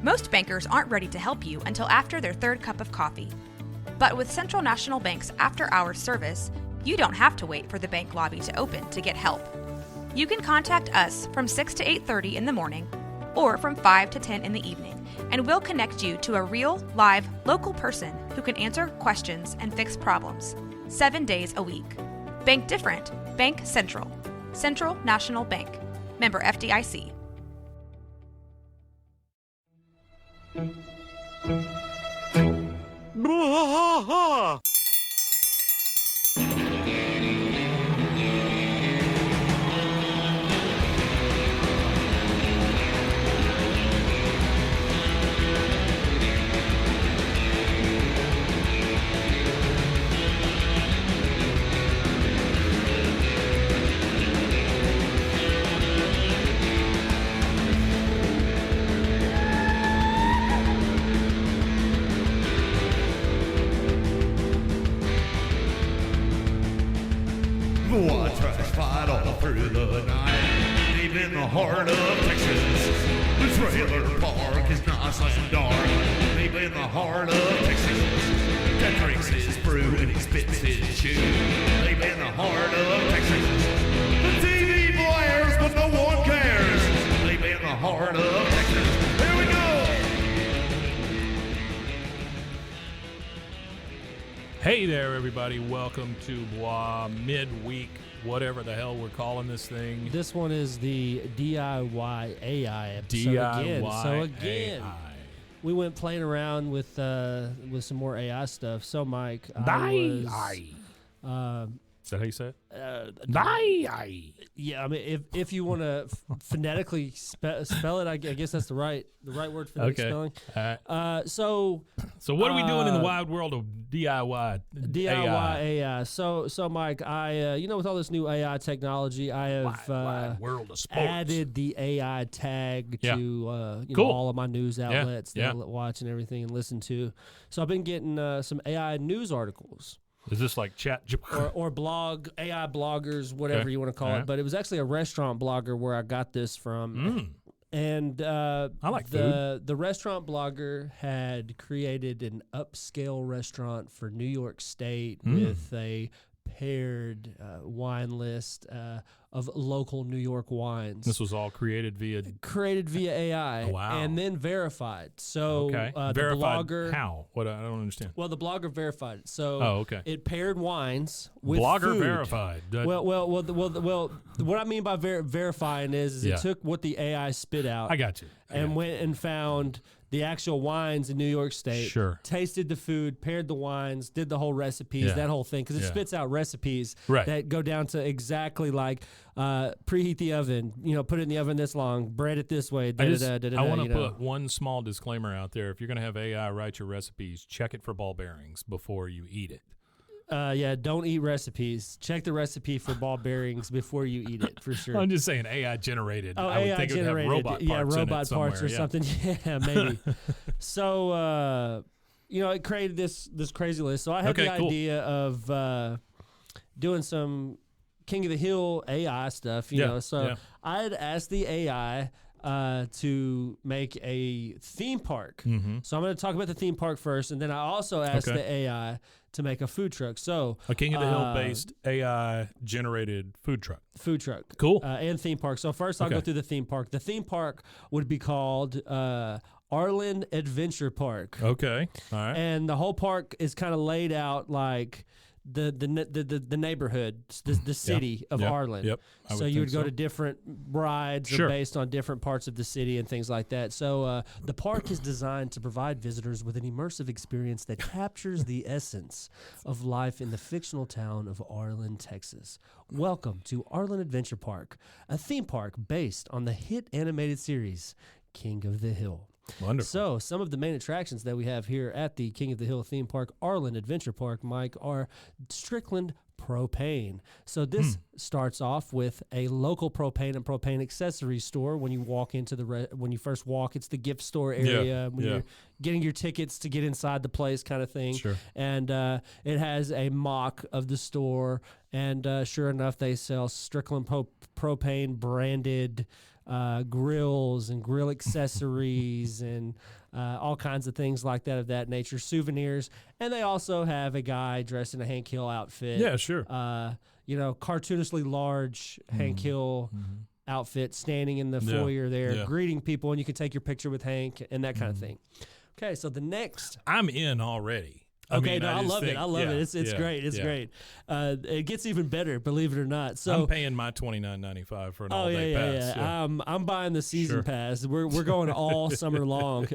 Most bankers aren't ready to help you until after their third cup of coffee. But with Central National Bank's after-hours service, you don't have to wait for the bank lobby to open to get help. You can contact us from 6 to 8:30 in the morning or from 5 to 10 in the evening, and we'll connect you to a real, live, local person who can answer questions and fix problems 7 days a week. Bank different. Bank Central. Central National Bank. Member FDIC. Through the night, deep in the heart of Texas, the trailer park is nice and dark. Deep in the heart of Texas, Ted drinks his brew and he spits his chew. Deep in the heart of Texas, the TV blares but no one cares. Deep in the heart of Texas, here we go. Hey there, everybody. Welcome to Bois Midweek, whatever the hell we're calling this thing. This one is the DIY AI episode DIY So again, AI. we went playing around with some more AI stuff. So Mike, Is that how you say it? Yeah, I mean, if you want to phonetically spell it, I guess that's the right word for spelling. All right. So what are we doing in the wide world of DIY AI? So Mike, I with all this new AI technology, I have wide world of sports. added the AI tag to Cool. all of my news outlets that Yeah. I watch and everything and listen to. So I've been getting some AI news articles. Is this like chat? Or blog, AI bloggers, whatever Okay. you want to call All it. right. But it was actually a restaurant blogger where I got this from. And I like the restaurant blogger had created an upscale restaurant for New York State with a paired wine list of local New York wines. This was all created via AI Oh, wow. and then verified. So okay. the Verified blogger, how? What I don't understand. well, the blogger verified it. So Okay. it paired wines with Blogger food. verified. Well. What I mean by verifying is Yeah. it took what the AI spit out I got you. and went and found the actual wines in New York State. Sure. Tasted the food, paired the wines, did the whole recipes, Yeah. that whole thing, because it Yeah. spits out recipes Right. that go down to exactly like preheat the oven, put it in the oven this long, bread it this way. I want to put one small disclaimer out there. If you're going to have AI write your recipes, check it for ball bearings before you eat it. Don't eat recipes. Check the recipe for ball bearings before you eat it, for sure. I'm just saying AI generated. Oh, I would AI think it would have generated, robot parts in it robot parts or somewhere, something. Yeah, maybe. So, it created this crazy list. So I had the cool. idea of doing some King of the Hill AI stuff. You know, so I had asked the AI to make a theme park. Mm-hmm. So I'm going to talk about the theme park first, and then I also asked the AI to make a food truck. So A King of the Hill based AI generated food truck. Food truck. Cool. And theme park. So first I'll go through the theme park. The theme park would be called Arlen Adventure Park. Okay. All right. And the whole park is kind of laid out like the neighborhood, the city of Arlen. Yep. So you would go to different rides based on different parts of the city and things like that. So the park is designed to provide visitors with an immersive experience that captures the essence of life in the fictional town of Arlen, Texas. Welcome to Arlen Adventure Park, a theme park based on the hit animated series King of the Hill. Wonderful. So, some of the main attractions that we have here at the King of the Hill theme park, Arlen Adventure Park, Mike, are Strickland Propane. So this starts off with a local propane and propane accessory store. When you walk into when you first walk, it's the gift store area. When you're getting your tickets to get inside the place, kind of thing. Sure. And it has a mock of the store, and sure enough, they sell Strickland Propane branded grills and grill accessories and all kinds of things like that of that nature, souvenirs. And they also have a guy dressed in a Hank Hill outfit. Yeah, sure. Cartoonishly large Hank Hill outfit standing in the foyer there, greeting people, and you can take your picture with Hank and that kind of thing. Okay, so the next. I'm in already. I love it. I love it. It's great. It's great. It gets even better, believe it or not. So I'm paying my $29.95 for an all-day pass. Yeah. I'm buying the season pass. We're going all summer long.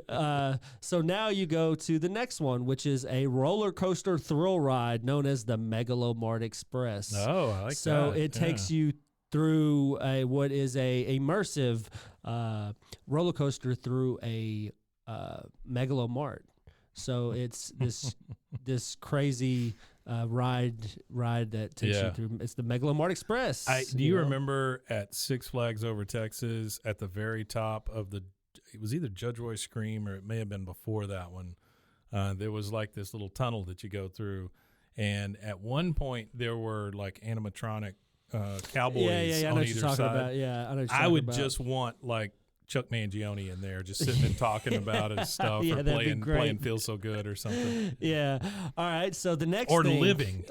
So now you go to the next one, which is a roller coaster thrill ride known as the Megalomart Express. Oh, I like that. So it takes you through what is a immersive roller coaster through a Megalomart. So it's this crazy ride that takes you through. It's the Megalomart Express. Do you remember at Six Flags Over Texas at the very top of it was either Judge Roy Scream or it may have been before that one. There was like this little tunnel that you go through, and at one point there were like animatronic cowboys I know on what either you're talking side. about. Yeah, I know. I would just want like Chuck Mangione in there, just sitting and talking about his stuff, or playing "Feel So Good" or something. Yeah. All right. So the next or thing, living,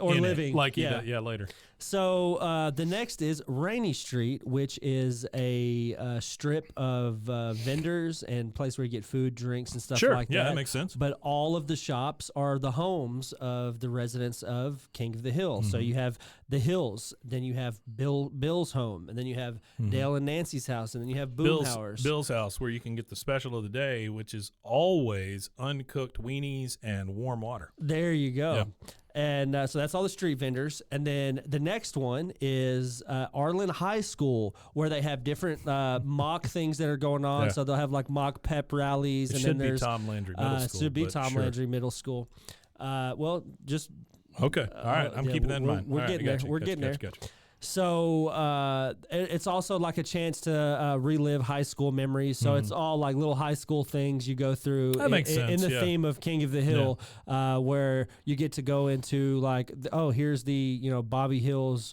like later. So the next is Rainy Street, which is a strip of vendors and place where you get food, drinks, and stuff like that. Yeah, that makes sense. But all of the shops are the homes of the residents of King of the Hill. So you have the Hills, then you have Bill's home, and then you have Dale and Nancy's house, and then you have Boomhauer's. Bill's house, where you can get the special of the day, which is always uncooked weenies and warm water. There you go. Yeah. And so that's all the street vendors. And then the next one is Arlen High School, where they have different mock things that are going on. Yeah. So they'll have like mock pep rallies. It and then should be there's Tom Landry Middle School. Should be Tom Landry Middle School. Just okay. All right. I'm keeping that in mind. We're getting there. We're getting there. So it's also like a chance to relive high school memories. So it's all like little high school things you go through. That makes sense. In the theme of King of the Hill, where you get to go into like, here's the Bobby Hill's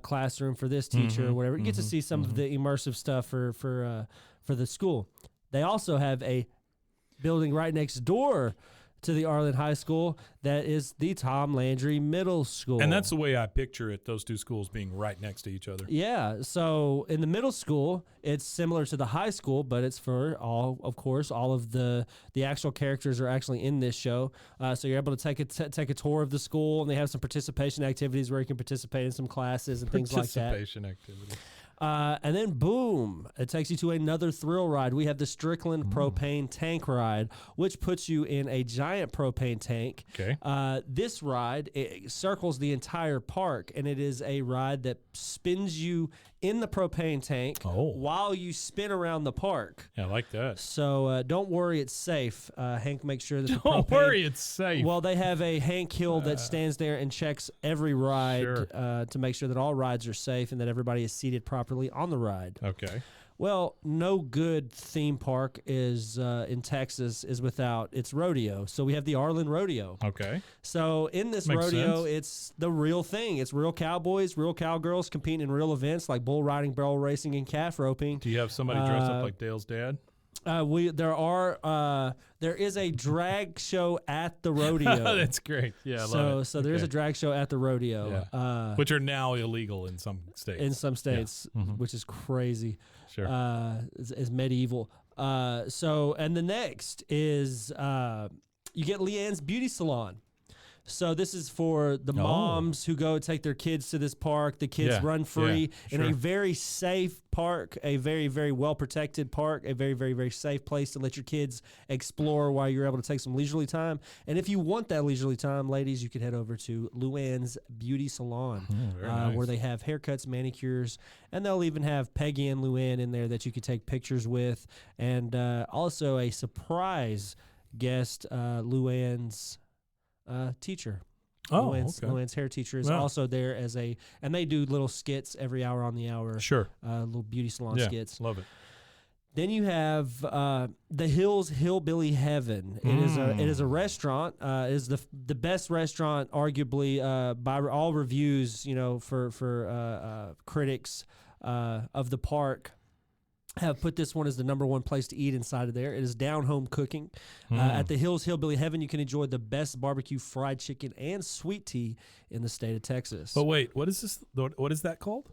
classroom for this teacher or whatever. You get to see some of the immersive stuff for the school. They also have a building right next door to the Arlen High School that is the Tom Landry Middle School. And that's the way I picture it, those two schools being right next to each other. Yeah, so in the middle school, it's similar to the high school, but it's for all of the actual characters are actually in this show. So you're able to take a tour of the school, and they have some participation activities where you can participate in some classes and things like that. Participation activities. And then, boom, it takes you to another thrill ride. We have the Strickland Propane Tank Ride, which puts you in a giant propane tank. Okay. This ride, it circles the entire park, and it is a ride that spins you in the propane tank while you spin around the park. Yeah, I like that. So don't worry, it's safe. Hank makes sure that Don't worry, it's safe. Well, they have a Hank Hill that stands there and checks every ride to make sure that all rides are safe and that everybody is seated properly on the ride. Okay. Well, no good theme park is in Texas is without its rodeo. So we have the Arlen Rodeo. Okay. So in this rodeo, it's the real thing. It's real cowboys, real cowgirls competing in real events like bull riding, barrel racing, and calf roping. Do you have somebody dressed up like Dale's dad? There is a drag show at the rodeo. That's great. Yeah, I love it. So there is a drag show at the rodeo, which are now illegal in some states. In some states, which is crazy. Sure. Is medieval. And the next is you get Leanne's Beauty Salon. So this is for the moms who go take their kids to this park. The kids run free in a very safe park, a very, very well-protected park, a very, very, very safe place to let your kids explore while you're able to take some leisurely time. And if you want that leisurely time, ladies, you can head over to Luann's Beauty Salon, nice. where they have haircuts, manicures, and they'll even have Peggy and Luann in there that you could take pictures with. And also a surprise guest, Luann's teacher. Luann's hair teacher is also there and they do little skits every hour on the hour. Sure. Little beauty salon skits. Love it. Then you have the Hills Hillbilly Heaven. It is a restaurant. It is the best restaurant, arguably by all reviews. For critics of the park. have put this one as the #1 place to eat inside of there. It is down home cooking. At the Hills Hillbilly Heaven, you can enjoy the best barbecue, fried chicken, and sweet tea in the state of Texas. But wait, what is this? What is that called?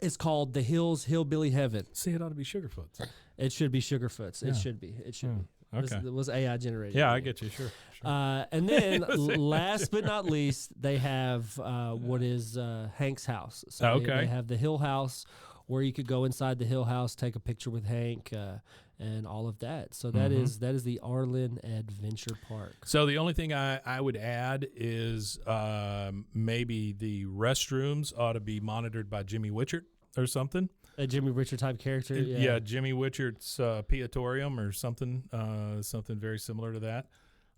It's called the Hills Hillbilly Heaven. See, it ought to be Sugarfoot's. It should be Sugarfoot's. Yeah. It should be. It should be. Okay. It was AI generated. Yeah, I get you. Sure. And then, last but not least, they have what is Hank's house. So they have the Hill House, where you could go inside the Hill House, take a picture with Hank, and all of that. So that is the Arlen Adventure Park. So the only thing I would add is maybe the restrooms ought to be monitored by Jimmy Witchert or something. A Jimmy Witchert type character. Yeah, Jimmy Witchert's Piatorium or something very similar to that.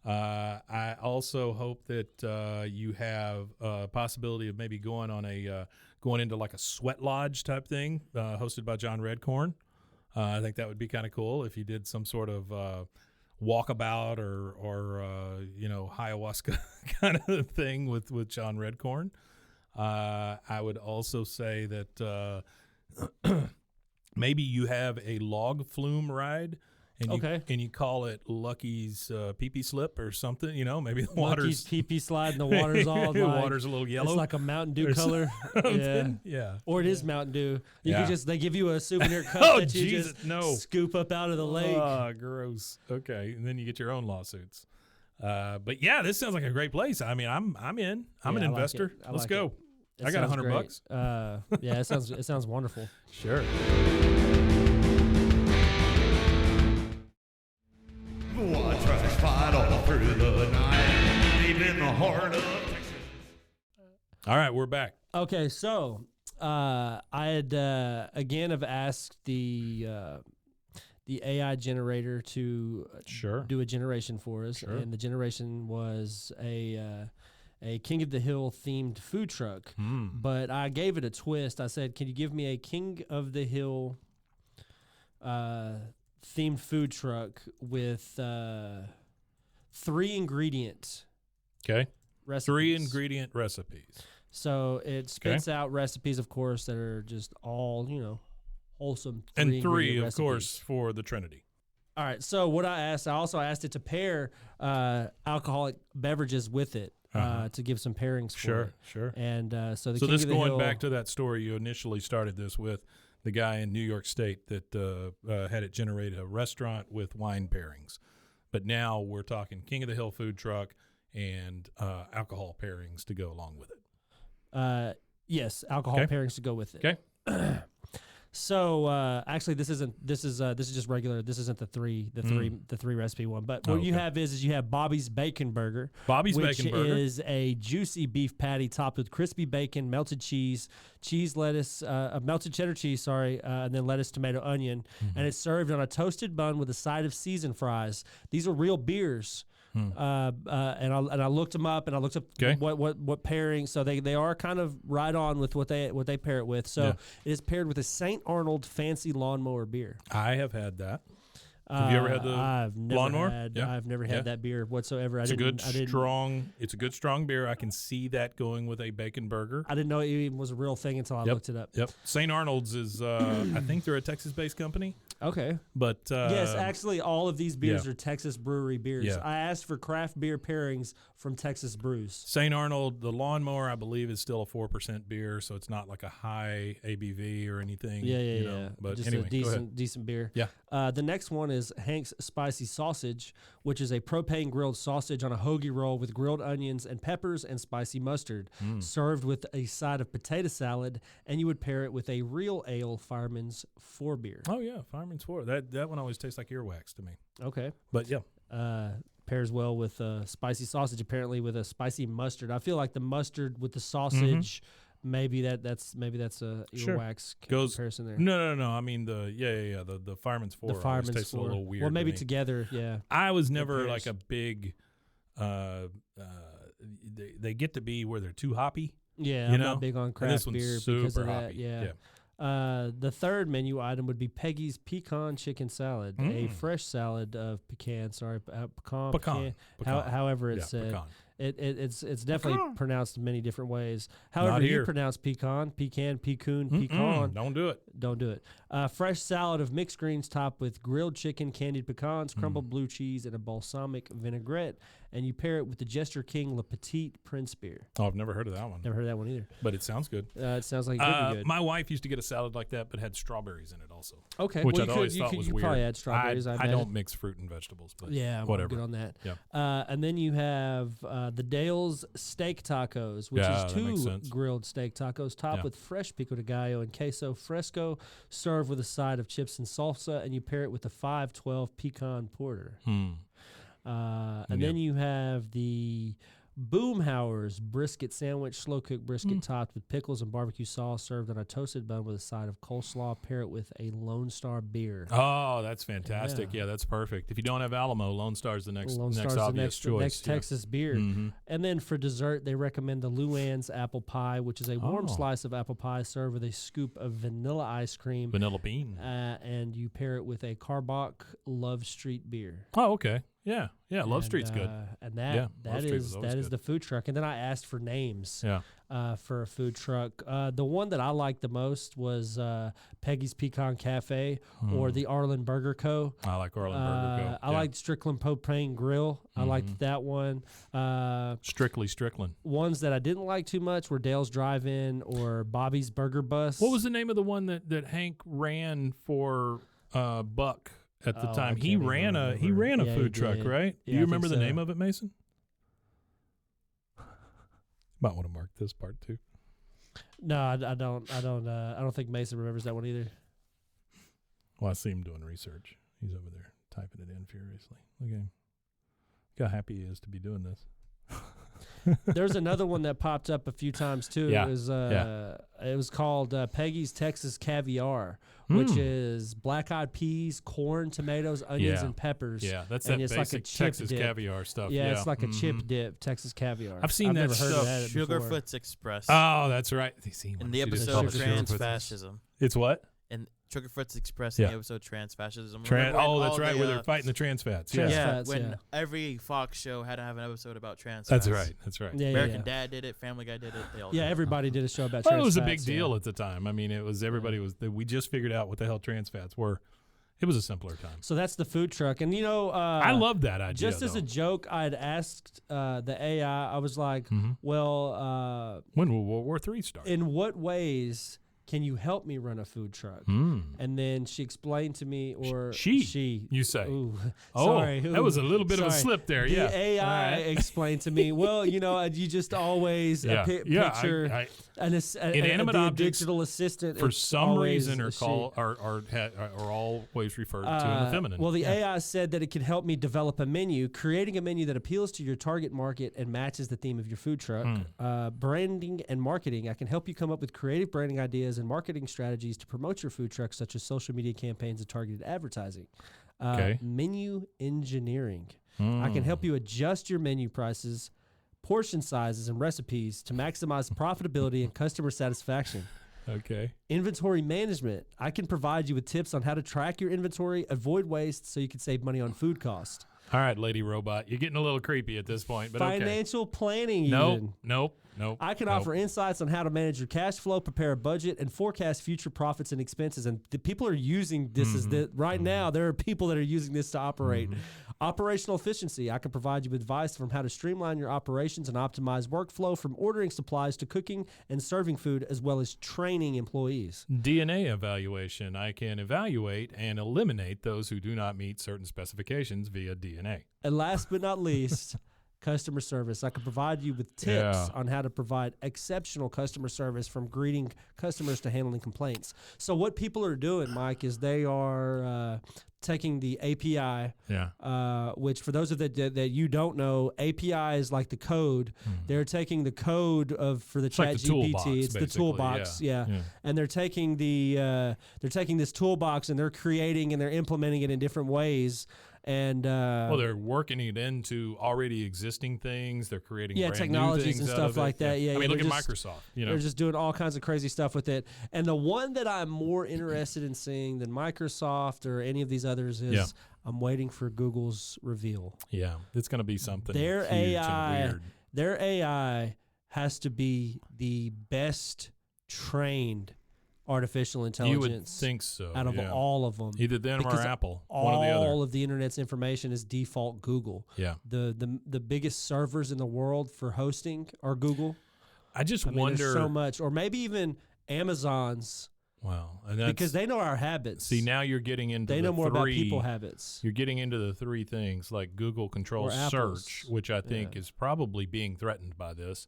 I also hope that you have a possibility of maybe going into like a sweat lodge type thing hosted by John Redcorn. I think that would be kind of cool if you did some sort of walkabout or ayahuasca kind of thing with John Redcorn. I would also say that maybe you have a log flume ride. And you call it Lucky's pee-pee slip or something, maybe the water's... Lucky's pee-pee slide and the water's all the water's a little yellow. It's like a Mountain Dew color. Yeah. Or it is Mountain Dew. They give you a souvenir cup that you just scoop up out of the lake. Oh, gross. Okay. And then you get your own lawsuits. But yeah, this sounds like a great place. I mean, I'm in. I'm an investor. Let's go. I got $100. Yeah, it sounds wonderful. Sure. Watch us fight all through the night, deep in the heart of Texas. All right, we're back. Okay, so I had again have asked the AI generator to do a generation for us, and the generation was a King of the Hill themed food truck. But I gave it a twist. I said, "Can you give me a King of the Hill themed food truck with 3 ingredient recipes?" 3 ingredient recipes. So it spits out recipes, of course, that are just all, wholesome. And 3, of recipes. Course, for the Trinity. All right. So what I also asked it to pair alcoholic beverages with it to give some pairings for it. Sure. And so King this of the going Hill, back to that story you initially started this with, the guy in New York State that had it generate a restaurant with wine pairings. But now we're talking King of the Hill food truck and alcohol pairings to go along with it. Yes, alcohol pairings to go with it. Okay. So actually, this is just regular. This isn't the three recipe one. But what you have is you have Bobby's Bacon Burger. Which is a juicy beef patty topped with crispy bacon, melted cheese, lettuce, melted cheddar cheese, and then lettuce, tomato, onion, and it's served on a toasted bun with a side of seasoned fries. These are real beers. And I looked them up, and I looked up what pairing. So they are kind of right on with what they pair it with. So it is paired with a St. Arnold fancy lawnmower beer. I have had that. Have you ever had the lawnmower? I've never had that beer whatsoever. It's a good strong beer. I can see that going with a bacon burger. I didn't know it even was a real thing until I looked it up. Yep. St. Arnold's is, I think they're a Texas-based company. Okay. But yes, actually, all of these beers are Texas brewery beers. Yeah. I asked for craft beer pairings from Texas brews. St. Arnold, the lawnmower, I believe, is still a 4% beer, so it's not like a high ABV or anything. Yeah. But just anyway, a decent beer. Yeah. The next one is Hank's Spicy Sausage, which is a propane grilled sausage on a hoagie roll with grilled onions and peppers and spicy mustard, served with a side of potato salad, and you would pair it with a real ale Fireman's 4 beer. Oh yeah, Fireman's 4. That one always tastes like earwax to me. Okay. But yeah. Pairs well with spicy sausage, apparently with a spicy mustard. I feel like the mustard with the sausage, maybe that's a earwax comparison there. No. I mean the Fireman's 4 always tastes a little weird. Well, maybe to me. Together, yeah. I was never like a big. They get to be where they're too hoppy. Yeah, I'm not big on craft beer because of that. Hoppy. Yeah. The third menu item would be Peggy's Pecan Chicken Salad, a fresh salad of pecan. However it's said. Pecan. It's definitely pronounced many different ways. However, you pronounce pecan, pecan, pecan. Don't do it. Don't do it. Fresh salad of mixed greens topped with grilled chicken, candied pecans, crumbled blue cheese, and a balsamic vinaigrette. And you pair it with the Jester King Le Petit Prince beer. Oh, I've never heard of that one. Never heard of that one either. But it sounds good. It sounds like it could be good. My wife used to get a salad like that, but had strawberries in it also. Okay. Which well, I'd always thought was you weird. probably add strawberries. I don't mix fruit and vegetables, but yeah, whatever. I'm good on that. Yeah. And then you have the Dale's Steak Tacos, which is 2 grilled steak tacos topped with fresh pico de gallo and queso fresco, served with a side of chips and salsa, and you pair it with a 512 pecan porter. And then you have the Boomhauer's brisket sandwich, slow-cooked brisket topped with pickles and barbecue sauce, served on a toasted bun with a side of coleslaw. Pair it with a Lone Star beer. Oh, that's fantastic. Yeah, that's perfect. If you don't have Alamo, Lone Star's the next obvious choice. The next Texas beer. And then for dessert, they recommend the Luann's apple pie, which is a warm slice of apple pie served with a scoop of vanilla ice cream. Vanilla bean. And you pair it with a Karbach Love Street beer. Oh, okay. Yeah, Love Street's good. And that is the food truck. And then I asked for names for a food truck. The one that I liked the most was Peggy's Pecan Cafe or the Arlen Burger Co. I like Arlen Burger Co. I liked Strickland Propane Grill. I liked that one. Strictly Strickland. Ones that I didn't like too much were Dale's Drive-In or Bobby's Burger Bus. What was the name of the one that Hank ran for Buck? At the time, he ran a food truck, right? Yeah, Do you remember the name of it, Mason? Might want to mark this part too. No, I don't. I don't think Mason remembers that one either. Well, I see him doing research. He's over there typing it in furiously. Look how happy he is to be doing this. There's another one that popped up a few times too. Yeah. It was called Peggy's Texas Caviar, which is black-eyed peas, corn, tomatoes, onions, and peppers. Yeah, that's and that it's basic like a chip Texas dip. caviar stuff. Yeah, it's like a chip dip, Texas caviar. I've seen that never heard stuff. of that before. Sugarfoot's Express. Oh, that's right. In the episode Trans-Fascism. It's what? And Sugarfoot's Express in the episode Trans-Fascism. That's right, where they're fighting the trans fats. When every Fox show had to have an episode about trans fats. That's right. Yeah, American Dad did it, Family Guy did it. They all did everybody did a show about trans fats. It was a big deal at the time. I mean, it was everybody we just figured out what the hell trans fats were. It was a simpler time. So that's the food truck. And, I love that idea. Just as a joke, I had asked the AI, I was like, when will World War III start? In what ways can you help me run a food truck? And then she explained to me, or she you say. Ooh, sorry. That was a little bit of a slip there. The AI explained to me, well, you just always picture an inanimate objects, digital assistant for some reason are always referred to in the feminine. Well, the AI said that it can help me develop a menu, creating a menu that appeals to your target market and matches the theme of your food truck. Branding and marketing. I can help you come up with creative branding ideas and marketing strategies to promote your food truck, such as social media campaigns and targeted advertising. Menu engineering. I can help you adjust your menu prices, portion sizes, and recipes to maximize profitability and customer satisfaction. Inventory management. I can provide you with tips on how to track your inventory, avoid waste, so you can save money on food cost. All right, Lady Robot, you're getting a little creepy at this point, but Financial planning. Nope. I can offer insights on how to manage your cash flow, prepare a budget, and forecast future profits and expenses. And the people are using this right now. There are people that are using this to operate. Operational efficiency. I can provide you with advice from how to streamline your operations and optimize workflow, from ordering supplies to cooking and serving food, as well as training employees. DNA evaluation. I can evaluate and eliminate those who do not meet certain specifications via DNA. And last but not least, customer service. I can provide you with tips on how to provide exceptional customer service, from greeting customers to handling complaints. So what people are doing, Mike, is they are taking the API, which for those of that you don't know, API is like the code. They're taking the code for the Chat GPT. It's the toolbox, and they're taking this toolbox and they're creating and they're implementing it in different ways. And they're working it into already existing things. They're creating brand technologies new things and stuff like that. I mean, look at Microsoft. They're just doing all kinds of crazy stuff with it. And the one that I'm more interested in seeing than Microsoft or any of these others is I'm waiting for Google's reveal. Yeah, it's going to be something. Their huge AI. and weird. their AI has to be the best trained artificial intelligence. You would think so. Out of all of them, either them or because Apple, one or the other. All of the internet's information is default Google. Yeah. The biggest servers in the world for hosting are Google. I just mean, wonder there's so much, or maybe even Amazon's. Wow, and because they know our habits. See, now you're getting into they the know more about three- people habits. You're getting into the three things like Google controls Or Apple's. search, which I think is probably being threatened by this.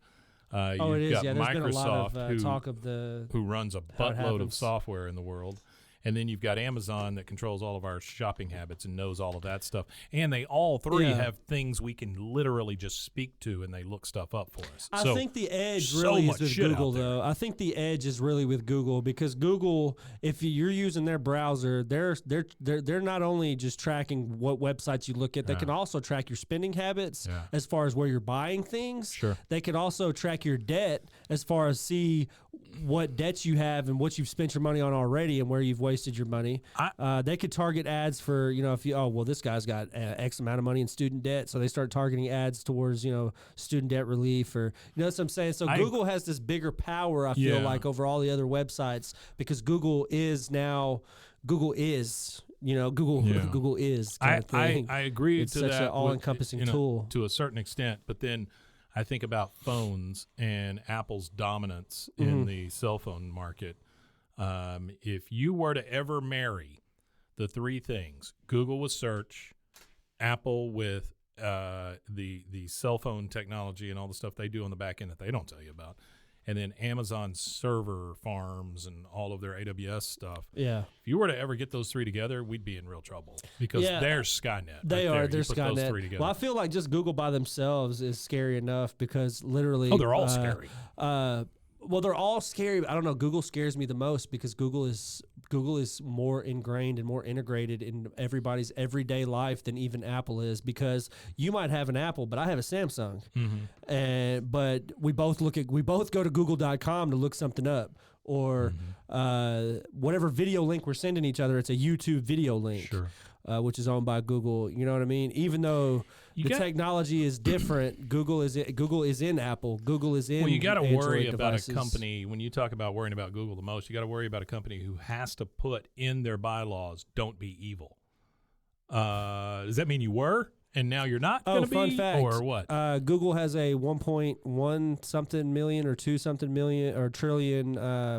Oh, it you've is. got Yeah, there's been a lot Microsoft of talk of the who runs a how it buttload of happens. software in the world. And then you've got Amazon that controls all of our shopping habits and knows all of that stuff. And they all three Yeah. have things we can literally just speak to, and they look stuff up for us. I So, think the edge so really much is with shit out Google, there. though. I think the edge is really with Google because Google, if you're using their browser, they're not only just tracking what websites you look at, they Yeah. can also track your spending habits Yeah. as far as where you're buying things. Sure. They can also track your debt as far as see what debts you have and what you've spent your money on already and where you've wasted your money. They could target ads for, if you, this guy's got X amount of money in student debt. So they start targeting ads towards, student debt relief or, that's what I'm saying. So Google has this bigger power, I feel like, over all the other websites because Google is. Google is kind of thing. I agree It's to such that. an all-encompassing tool. To a certain extent, but then I think about phones and Apple's dominance in the cell phone market. If you were to ever marry the three things, Google with search, Apple with the cell phone technology and all the stuff they do on the back end that they don't tell you about, and then Amazon's server farms and all of their AWS stuff. Yeah. If you were to ever get those three together, we'd be in real trouble because they're Skynet. They right are. there. They're You put those Skynet. three together. Well, I feel like just Google by themselves is scary enough because literally. Oh, they're all scary. Well, they're all scary. But I don't know. Google scares me the most because Google is more ingrained and more integrated in everybody's everyday life than even Apple is. Because you might have an Apple, but I have a Samsung, but we both go to Google.com to look something up or whatever video link we're sending each other. It's a YouTube video link. Sure. Which is owned by Google. You know what I mean? Even though technology is different, Google is in Apple. Google is in. Well, you got to worry about devices. a company when you talk about worrying about Google the most. You got to worry about a company who has to put in their bylaws, "Don't be evil." Does that mean you were and now you're not going to be? Fun fact, or what? Google has a 1.1 something million or 2 something million or trillion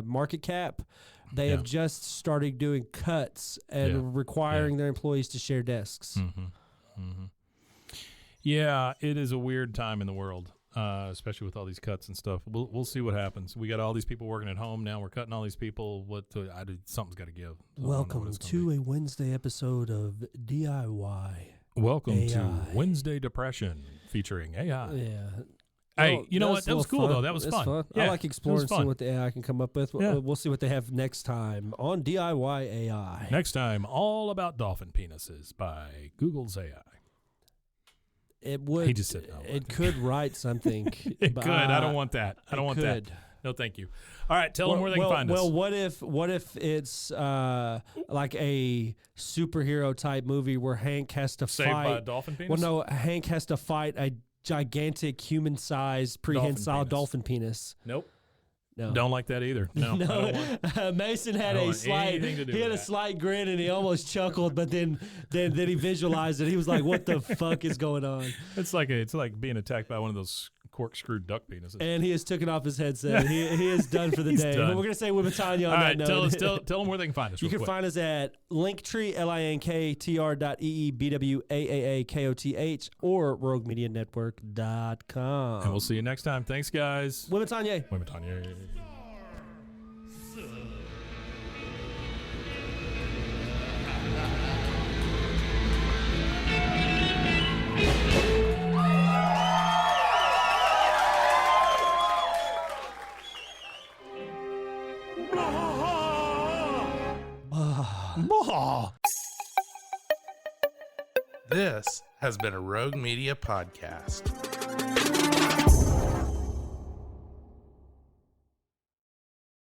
market cap. They have just started doing cuts and requiring their employees to share desks. Yeah, it is a weird time in the world, especially with all these cuts and stuff. We'll see what happens. We got all these people working at home now. We're cutting all these people. Something's got to give. Welcome to a Wednesday episode of DIY. Welcome AI. to Wednesday Depression featuring AI. Yeah. Hey, Well, you know what? That was cool, though. That was It's fun. I Yeah, like it was exploring, fun. seeing what the AI can come up with. Yeah. We'll see what they have next time on DIY AI. Next time, all about dolphin penises by Google's AI. It would. He just said no. It could write something. It could. I don't want that. I don't want that. could. No, thank you. All right, tell them where they can find us. Well, what if it's like a superhero type movie where Hank has to Saved fight by a dolphin penis? Well, no, Hank has to fight a gigantic human-sized prehensile penis. dolphin penis. Nope. No. Don't like that either. No. I don't want Mason had I don't a want slight anything to do he had with a that. slight grin and he almost chuckled, but then he visualized it. He was like, "What the fuck is going on?" It's like being attacked by one of those corkscrew duck penises. And he has taken off his headset. He is done for the He's day. done. But we're gonna say Wimitanya on All that right, note. tell them where they can find us. You real can quick. find us at Linktree, linktr.ee/bwaaaakoth or roguemedianetwork.com. And we'll see you next time. Thanks, guys. Wimitanya. Women, Tanya. This has been a Rogue Media podcast.